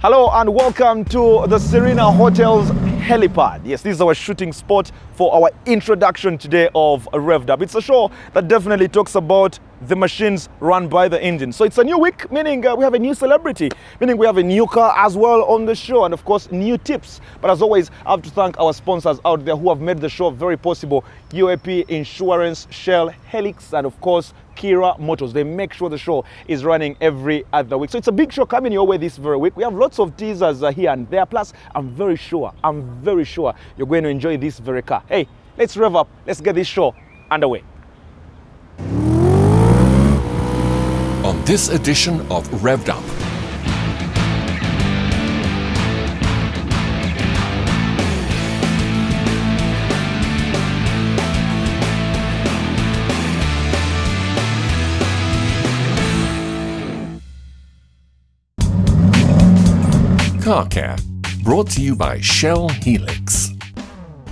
Hello and welcome to the Serena Hotel's helipad. Yes, this is our shooting spot for our introduction today of Revved Up. It's a show that definitely talks about the machines run by the engine. So it's a new week, meaning we have a new celebrity, meaning we have a new car as well on the show, and of course new tips. But as always, I have to thank our sponsors out there who have made the show very possible. UAP Insurance, Shell, Helix, and of course Kira Motors. They make sure the show is running every other week. So it's a big show coming your way this very week. We have lots of teasers here and there. Plus, I'm very sure you're going to enjoy this very car. Hey, let's rev up. Let's get this show underway. On this edition of Revved Up, Car Care, brought to you by Shell Helix.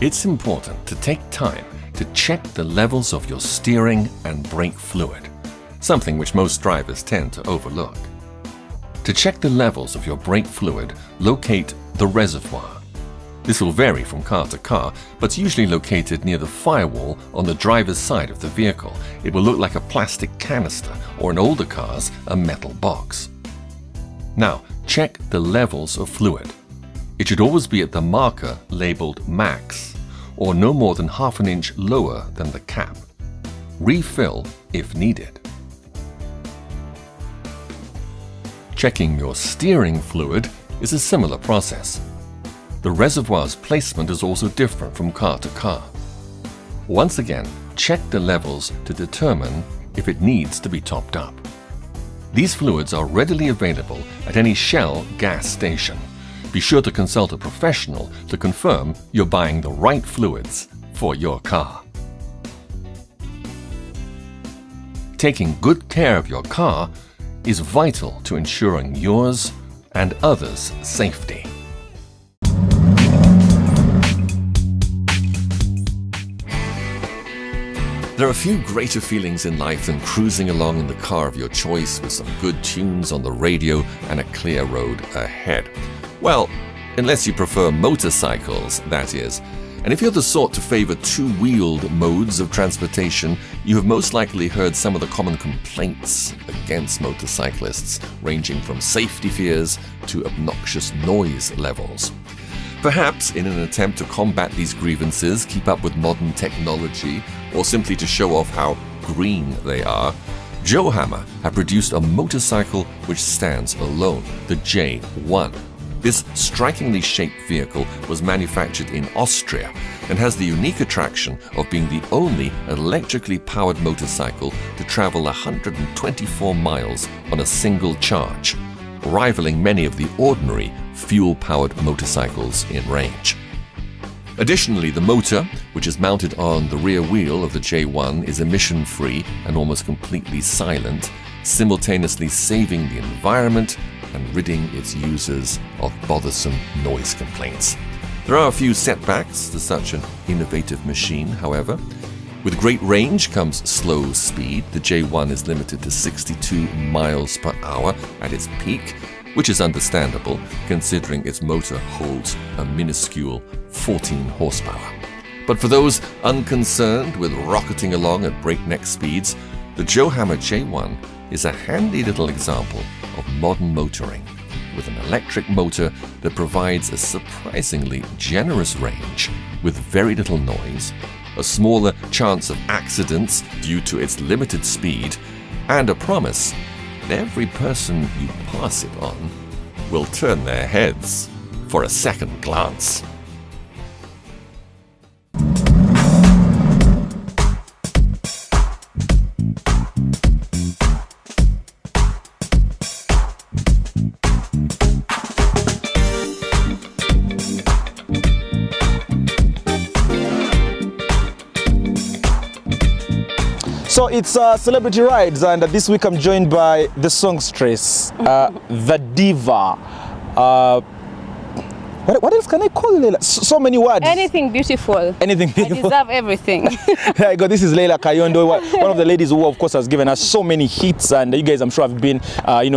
It's important to take time to check the levels of your steering and brake fluid, something which most drivers tend to overlook. To check the levels of your brake fluid, locate the reservoir. This will vary from car to car, but it's usually located near the firewall on the driver's side of the vehicle. It will look like a plastic canister, or in older cars, a metal box. Now, check the levels of fluid. It should always be at the marker labeled max, or no more than half an inch lower than the cap. Refill if needed. Checking your steering fluid is a similar process. The reservoir's placement is also different from car to car. Once again, check the levels to determine if it needs to be topped up. These fluids are readily available at any Shell gas station. Be sure to consult a professional to confirm you're buying the right fluids for your car. Taking good care of your car is vital to ensuring yours and others' safety. There are few greater feelings in life than cruising along in the car of your choice with some good tunes on the radio and a clear road ahead. Well, unless you prefer motorcycles, that is. And if you're the sort to favor two-wheeled modes of transportation, you have most likely heard some of the common complaints against motorcyclists, ranging from safety fears to obnoxious noise levels. Perhaps in an attempt to combat these grievances, keep up with modern technology, or simply to show off how green they are, Joe Hammer have produced a motorcycle which stands alone, the J1. This strikingly shaped vehicle was manufactured in Austria and has the unique attraction of being the only electrically powered motorcycle to travel 124 miles on a single charge, rivaling many of the ordinary fuel-powered motorcycles in range. Additionally, the motor, which is mounted on the rear wheel of the J1, is emission-free and almost completely silent, simultaneously saving the environment and ridding its users of bothersome noise complaints. There are a few setbacks to such an innovative machine, however. With great range comes slow speed. The J1 is limited to 62 miles per hour at its peak, which is understandable considering its motor holds a minuscule 14 horsepower. But for those unconcerned with rocketing along at breakneck speeds, the Joe Hammer J1 is a handy little example of modern motoring, with an electric motor that provides a surprisingly generous range with very little noise, a smaller chance of accidents due to its limited speed, and a promise that every person you pass it on will turn their heads for a second glance. So it's Celebrity Rides, and this week I'm joined by the songstress, the diva, What else can I call Leila? So many words. Anything beautiful. Anything I beautiful. deserve everything. There you go. This is Leila Kayondo, one of the ladies who, of course, has given us so many hits. And you guys, I'm sure, have been,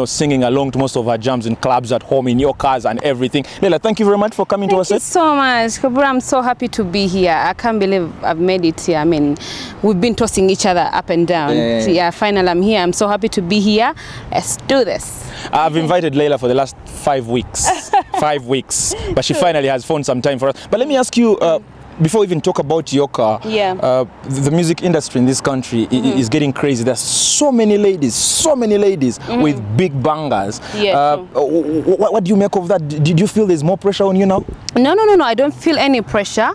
singing along to most of her jams in clubs, at home, in your cars, and everything. Leila, thank you very much for coming to us. Thank you so much, Kabuura. I'm so happy to be here. I can't believe I've made it here. I mean, we've been tossing each other up and down. Yeah, finally, I'm here. I'm so happy to be here. Let's do this. I've invited Leila for the last 5 weeks. 5 weeks. But she finally has found some time for us. But let me ask you, before we even talk about your car, the music industry in this country is getting crazy. There's so many ladies with big bangers. Yeah, what do you make of that? Did you feel there's more pressure on you now? No, I don't feel any pressure.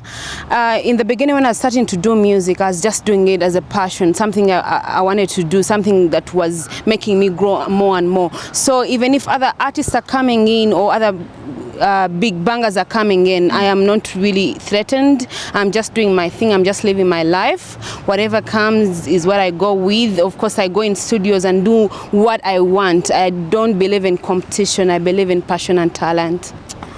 In the beginning, when I was starting to do music, I was just doing it as a passion, something I wanted to do, something that was making me grow more and more. So even if other artists are coming in or other big bangers are coming in, I am not really threatened. I'm just doing my thing. I'm just living my life. Whatever comes is what I go with. Of course, I go in studios and do what I want. I don't believe in competition. I believe in passion and talent.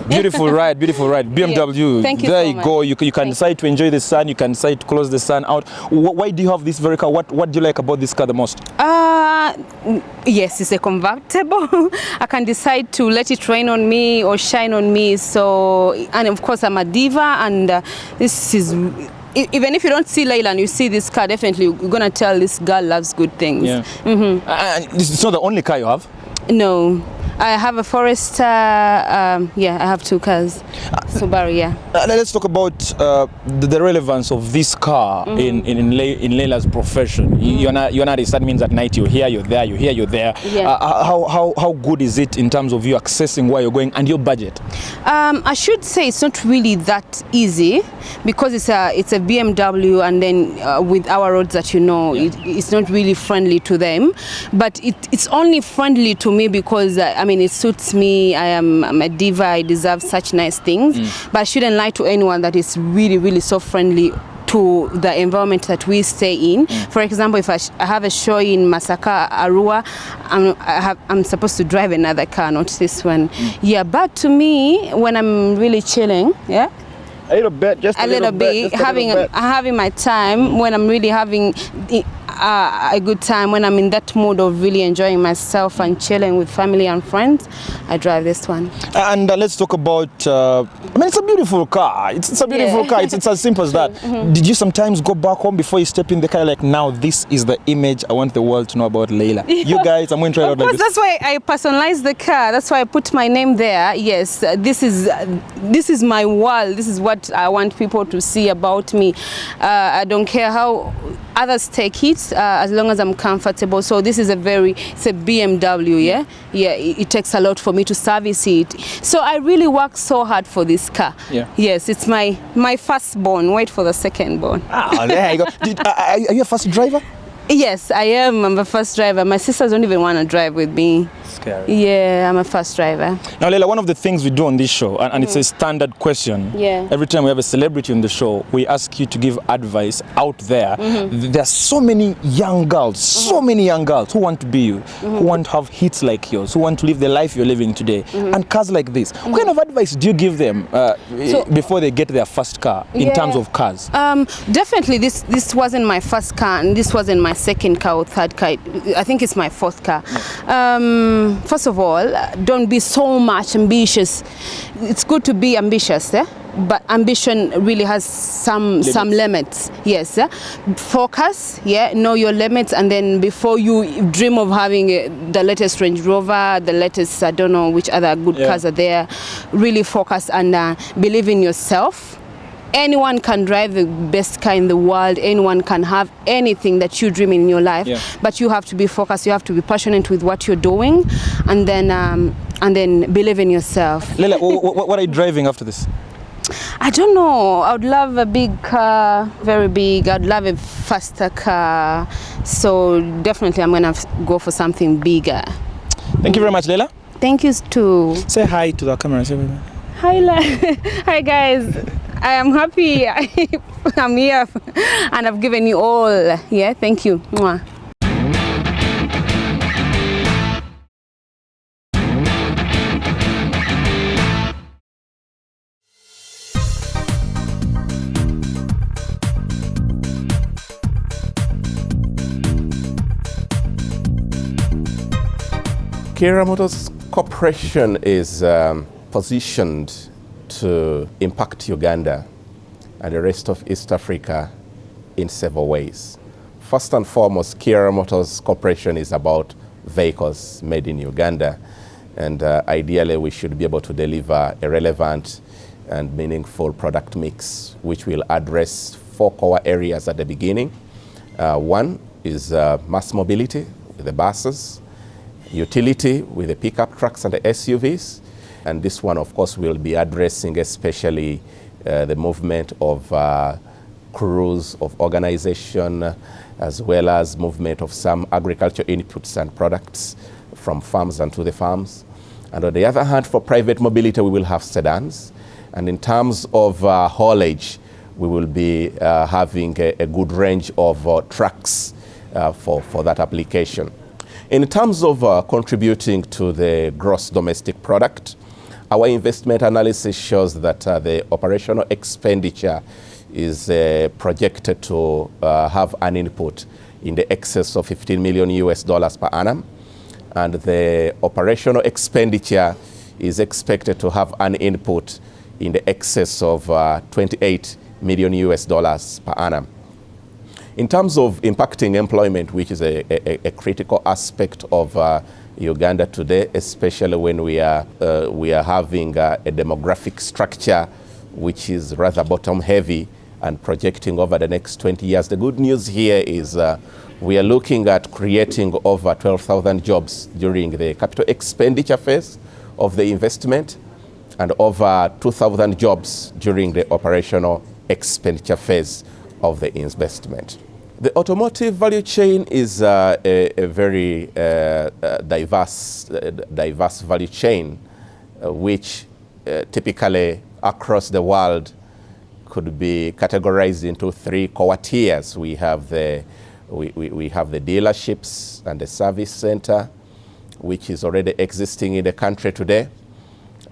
Beautiful ride, beautiful ride. BMW. Yeah. Thank you there so you much. go. You can decide to enjoy the sun. You can decide to close the sun out. Why do you have this very car? What do you like about this car the most? Yes, it's a convertible. I can decide to let it rain on me or shine on me. So, and of course, I'm a diva, and this is. Even if you don't see Leila and you see this car, definitely you're gonna tell this girl loves good things. Yeah. And it's not the only car you have. No. I have a Forester, I have 2 cars, Subaru, yeah. Let's talk about the relevance of this car in Leila's profession. You're an artist, that means at night you're here, you're there, you're here, you're there. Yeah. How good is it in terms of you accessing where you're going and your budget? I should say it's not really that easy because it's a BMW, and then with our roads that it's not really friendly to them. But it's only friendly to me because it suits me. I'm a diva. I deserve such nice things. But I shouldn't lie to anyone that it's really, really so friendly to the environment that we stay in. For example, if I have a show in Masaka, Arua, I'm supposed to drive another car, not this one. Yeah, but to me, when I'm really chilling, a little bit, having my time, when I'm really having a good time, when I'm in that mood of really enjoying myself and chilling with family and friends, I drive this one. And let's talk about, it's a beautiful car. It's a beautiful car. It's as simple as that. Did you sometimes go back home before you step in the car, like, now this is the image I want the world to know about Leila? You guys, I'm going to try it out like this. That's why I personalized the car. That's why I put my name there. Yes, this is my world. This is what I want people to see about me. I don't care how others take it, as long as I'm comfortable. So this is it's a BMW, it takes a lot for me to service it. So I really work so hard for this car. Yes, it's my firstborn. Wait for the secondborn. There you go. Are you a first driver? Yes, I am. I'm a first driver. My sisters don't even want to drive with me. Scary. Yeah, I'm a first driver. Now, Leila, one of the things we do on this show, and it's a standard question. Yeah. Every time we have a celebrity on the show, we ask you to give advice out there. There are so many young girls, who want to be you, who want to have hits like yours, who want to live the life you're living today, and cars like this. What kind of advice do you give them before they get their first car in terms of cars? Definitely, this wasn't my first car, and this wasn't my second car or third car. I think it's my 4th car. First of all, don't be so much ambitious. It's good to be ambitious, but ambition really has some limits. Yes, focus, know your limits, and then before you dream of having the latest Range Rover, the latest, I don't know which other good cars are there, really focus and believe in yourself. Anyone can drive the best car in the world. Anyone can have anything that you dream in your life, but you have to be focused. You have to be passionate with what you're doing, and then believe in yourself. Leila, what are you driving after this? I don't know. I would love a big car, very big. I'd love a faster car. So definitely, I'm gonna go for something bigger. Thank you very much, Leila. Thank you too. Say hi to the camera. Hi guys. I am happy I'm here and I've given you all. Thank you. Mwah. Kabuura Motors Corporation is positioned to impact Uganda and the rest of East Africa in several ways. First and foremost, Kabuura Motors Corporation is about vehicles made in Uganda, and ideally we should be able to deliver a relevant and meaningful product mix which will address 4 core areas at the beginning. One is mass mobility with the buses, utility with the pickup trucks and the SUVs, and this one of course will be addressing especially the movement of crews of organization, as well as movement of some agriculture inputs and products from farms and to the farms. And on the other hand, for private mobility, we will have sedans. And in terms of haulage, we will be having a good range of trucks for that application. In terms of contributing to the gross domestic product, our investment analysis shows that the operational expenditure is projected to have an input in the excess of $15 million per annum, and the operational expenditure is expected to have an input in the excess of $28 million per annum. In terms of impacting employment, which is a critical aspect of Uganda today, especially when we are having a demographic structure which is rather bottom heavy and projecting over the next 20 years. The good news here is we are looking at creating over 12,000 jobs during the capital expenditure phase of the investment and over 2,000 jobs during the operational expenditure phase of the investment. The automotive value chain is a very diverse value chain, which typically across the world could be categorized into 3 core tiers. We have the dealerships and the service center, which is already existing in the country today,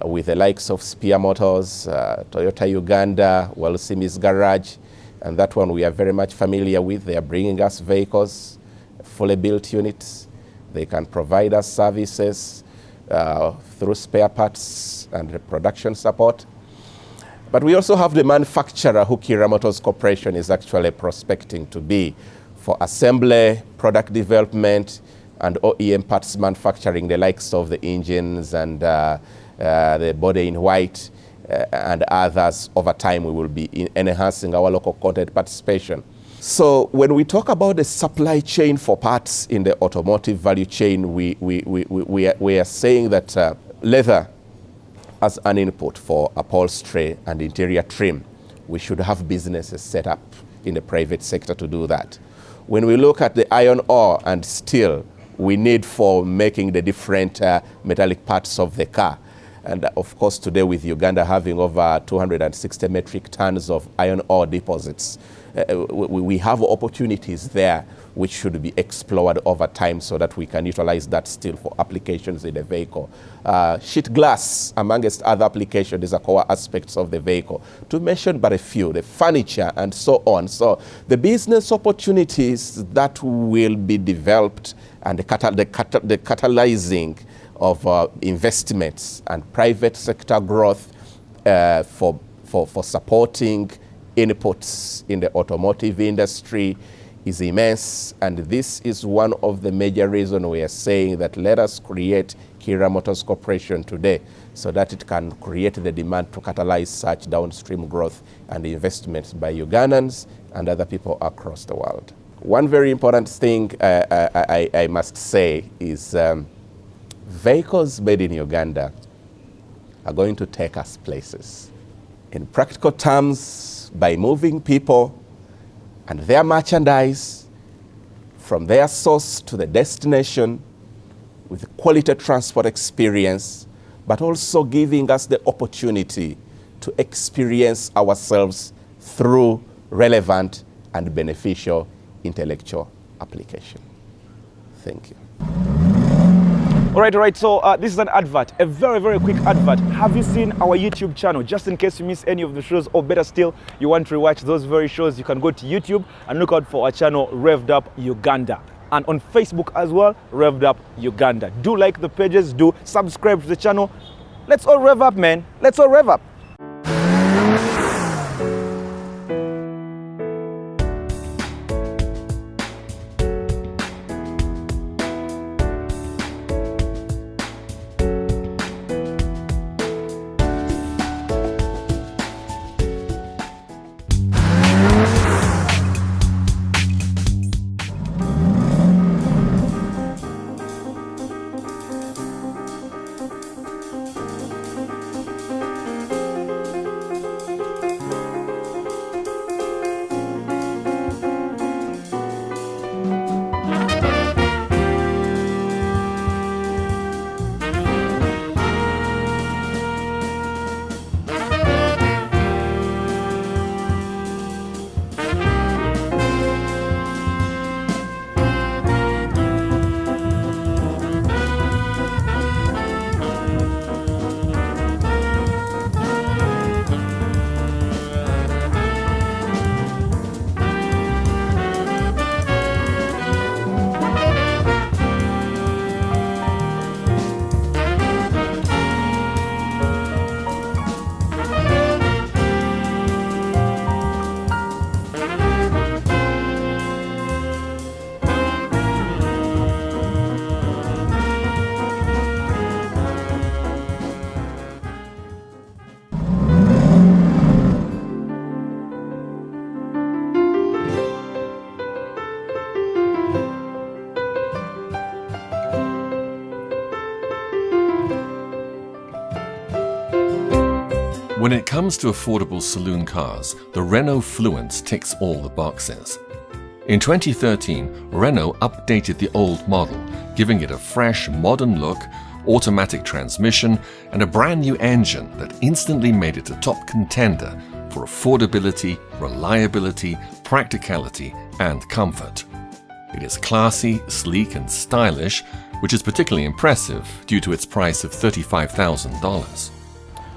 with the likes of Spear Motors, Toyota Uganda, Wellsimi's Garage, and that one we are very much familiar with. They are bringing us vehicles, fully built units. They can provide us services through spare parts and production support. But we also have the manufacturer who Kabuura Motors Corporation is actually prospecting to be for assembly, product development, and OEM parts manufacturing, the likes of the engines and the body in white and others. Over time, we will be enhancing our local content participation. So when we talk about the supply chain for parts in the automotive value chain, we are saying that leather as an input for upholstery and interior trim, we should have businesses set up in the private sector to do that. When we look at the iron ore and steel we need for making the different metallic parts of the car, and of course today with Uganda having over 260 metric tons of iron ore deposits, we have opportunities there which should be explored over time so that we can utilize that steel for applications in the vehicle. Sheet glass, amongst other applications, is a core aspects of the vehicle. To mention but a few, the furniture and so on. So the business opportunities that will be developed and the catalyzing of investments and private sector growth for supporting inputs in the automotive industry is immense, and this is one of the major reasons we are saying that let us create Kabuura Motors Corporation today so that it can create the demand to catalyze such downstream growth and investments by Ugandans and other people across the world. One very important thing I must say is vehicles made in Uganda are going to take us places. In practical terms, by moving people and their merchandise from their source to the destination with quality transport experience, but also giving us the opportunity to experience ourselves through relevant and beneficial intellectual application. Thank you. All right. So this is an advert, a very, very quick advert. Have you seen our YouTube channel? Just in case you miss any of the shows, or better still, you want to rewatch those very shows, you can go to YouTube and look out for our channel, Revved Up Uganda. and on Facebook as well, Revved Up Uganda. Do like the pages, do subscribe to the channel. Let's all rev up, man. Let's all rev up. When it comes to affordable saloon cars, the Renault Fluence ticks all the boxes. In 2013, Renault updated the old model, giving it a fresh, modern look, automatic transmission, and a brand new engine that instantly made it a top contender for affordability, reliability, practicality, and comfort. It is classy, sleek, and stylish, which is particularly impressive due to its price of $35,000.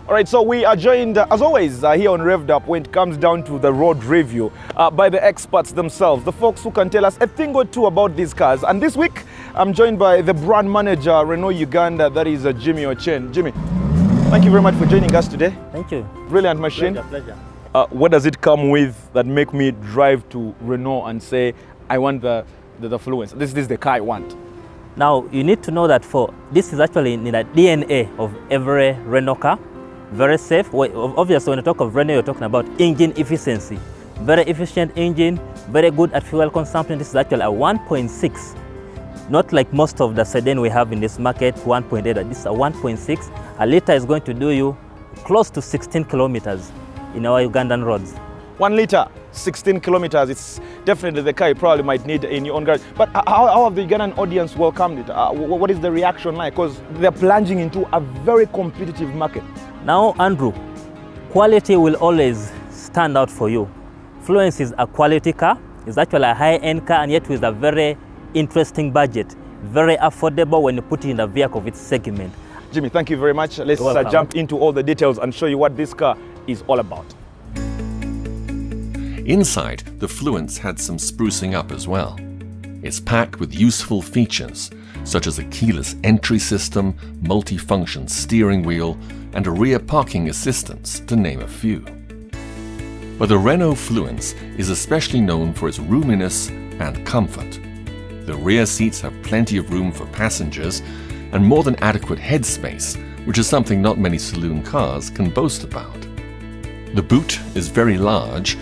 All right, so we are joined, as always, here on Revved Up when it comes down to the road review by the experts themselves, the folks who can tell us a thing or two about these cars. And this week, I'm joined by the brand manager, Renault Uganda, that is Jimmy Ochen. Jimmy, thank you very much for joining us today. Thank you. Brilliant machine. Pleasure. What does it come with that make me drive to Renault and say, I want the Fluence? This is the car I want. Now, you need to know that this is actually in the DNA of every Renault car. Very safe. Obviously, when you talk of Renault, you're talking about engine efficiency. Very efficient engine, very good at fuel consumption. This is actually a 1.6. Not like most of the sedan we have in this market, 1.8. This is a 1.6. A liter is going to do you close to 16 kilometers in our Ugandan roads. 1 liter, 16 kilometers. It's definitely the car you probably might need in your own garage. But how have the Ugandan audience welcomed it? What is the reaction like? Because they're plunging into a very competitive market. Now, Andrew, quality will always stand out for you. Fluence is a quality car. It's actually a high-end car, and yet with a very interesting budget. Very affordable when you put it in the vehicle of its segment. Jimmy, thank you very much. Let's jump into all the details and show you what this car is all about. Inside, the Fluence had some sprucing up as well. It's packed with useful features, such as a keyless entry system, multi-function steering wheel, and a rear parking assistance, to name a few. But the Renault Fluence is especially known for its roominess and comfort. The rear seats have plenty of room for passengers and more than adequate headspace, which is something not many saloon cars can boast about. The boot is very large,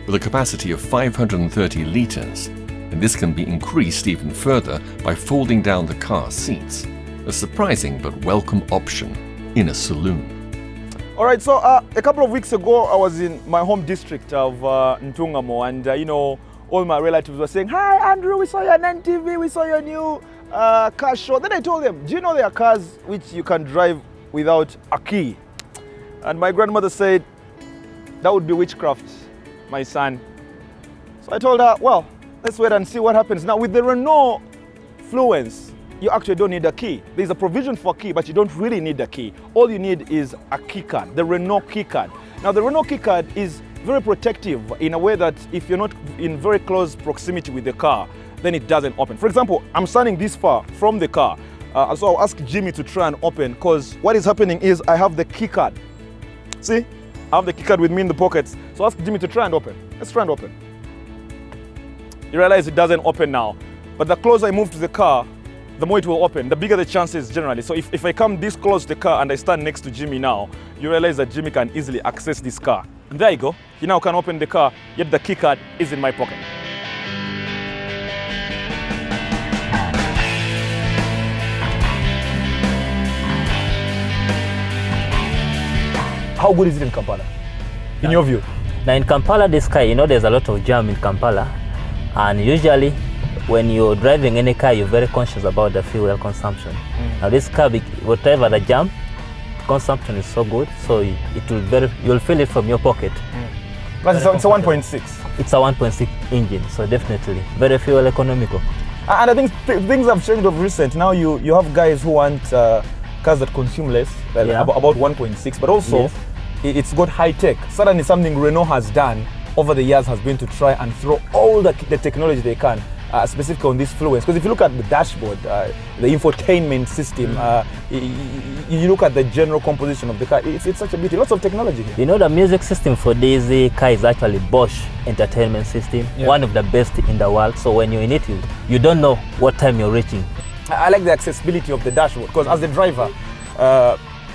with a capacity of 530 litres, and this can be increased even further by folding down the car seats, a surprising but welcome option in a saloon. All right, so a couple of weeks ago, I was in my home district of Ntungamo, and all my relatives were saying, "Hi, Andrew, we saw you on NTV, we saw your new car show." Then I told them, "Do you know there are cars which you can drive without a key?" And my grandmother said, "That would be witchcraft, my son." So I told her, well, let's wait and see what happens. Now with the Renault Fluence, you actually don't need a key. There's a provision for a key, but you don't really need a key. All you need is a key card, the Renault key card. Now the Renault key card is very protective in a way that if you're not in very close proximity with the car, then it doesn't open. For example, I'm standing this far from the car, so I'll ask Jimmy to try and open, because what is happening is I have the key card. See, I have the key card with me in the pockets. So ask Jimmy to try and open. Let's try and open. You realize it doesn't open now, but the closer I move to the car, the more it will open, the bigger the chances generally. So if I come this close to the car and I stand next to Jimmy now, you realize that Jimmy can easily access this car. And there you go. He now can open the car, yet the key card is in my pocket. How good is it in Kampala, in your view? Now in Kampala, this car, there's a lot of jam in Kampala, and usually when you're driving any car, you're very conscious about the fuel consumption. Now this car, whatever the jam, consumption is so good, so you'll feel it from your pocket. Plus it's a 1.6. It's a 1.6 engine, so definitely very fuel economical. And I think things have changed of recent. Now you have guys who want cars that consume less, about 1.6, but also it's got high tech. Certainly something Renault has done over the years has been to try and throw all the technology they can, specifically on this fluence. Because if you look at the dashboard, the infotainment system, you look at the general composition of the car, it's such a beauty. Lots of technology here. The music system for this car is actually Bosch entertainment system, one of the best in the world. So when you're in it, you don't know what time you're reaching. I like the accessibility of the dashboard, because as a driver,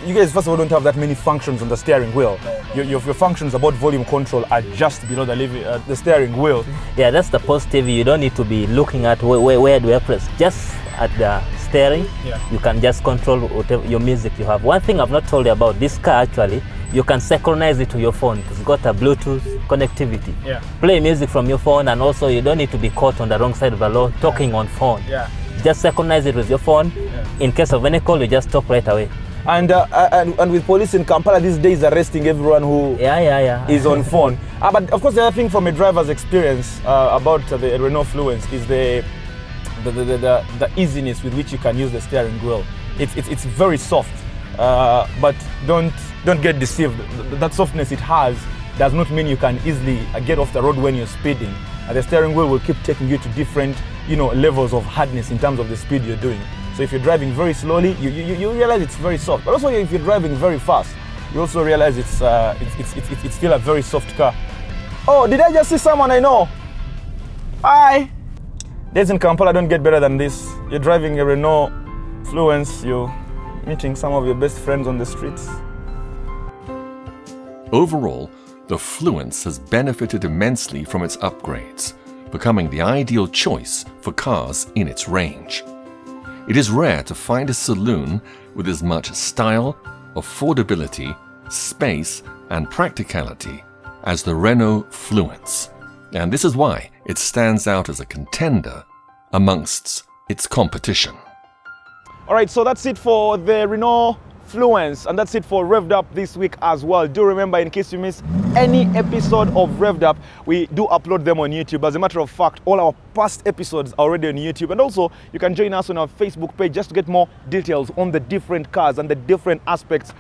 you guys first of all don't have that many functions on the steering wheel. Your functions about volume control are just below the steering wheel. Yeah, that's the positive. You don't need to be looking at where do I press. Just at the steering, you can just control whatever your music you have. One thing I've not told you about this car, actually, you can synchronize it to your phone. It's got a Bluetooth connectivity. Play music from your phone, and also you don't need to be caught on the wrong side of the road talking on phone. Just synchronize it with your phone. In case of any call, you just talk right away. And with police in Kampala these days arresting everyone who is on phone. But of course, the other thing from a driver's experience about the Renault Fluence is the easiness with which you can use the steering wheel. It's very soft, but don't get deceived. That softness it has does not mean you can easily get off the road when you're speeding. The steering wheel will keep taking you to different levels of hardness in terms of the speed you're doing. So if you're driving very slowly, you realize it's very soft. But also if you're driving very fast, you also realize it's still a very soft car. Oh, did I just see someone I know? Hi. Days in Kampala don't get better than this. You're driving a Renault Fluence, you're meeting some of your best friends on the streets. Overall, the Fluence has benefited immensely from its upgrades, becoming the ideal choice for cars in its range. It is rare to find a saloon with as much style, affordability, space, and practicality as the Renault Fluence. And this is why it stands out as a contender amongst its competition. All right, so that's it for the Renault Fluence, and that's it for Revved Up this week as well. Do remember, in case you miss any episode of Revved Up, we do upload them on YouTube. As a matter of fact, all our past episodes are already on YouTube, and also you can join us on our Facebook page just to get more details on the different cars and the different aspects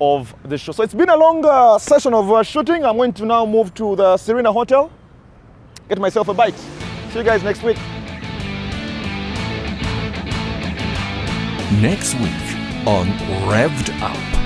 of the show. So it's been a long session of shooting. I'm going to now move to the Serena Hotel, get myself a bite. See you guys next week. Next week on Revved Up.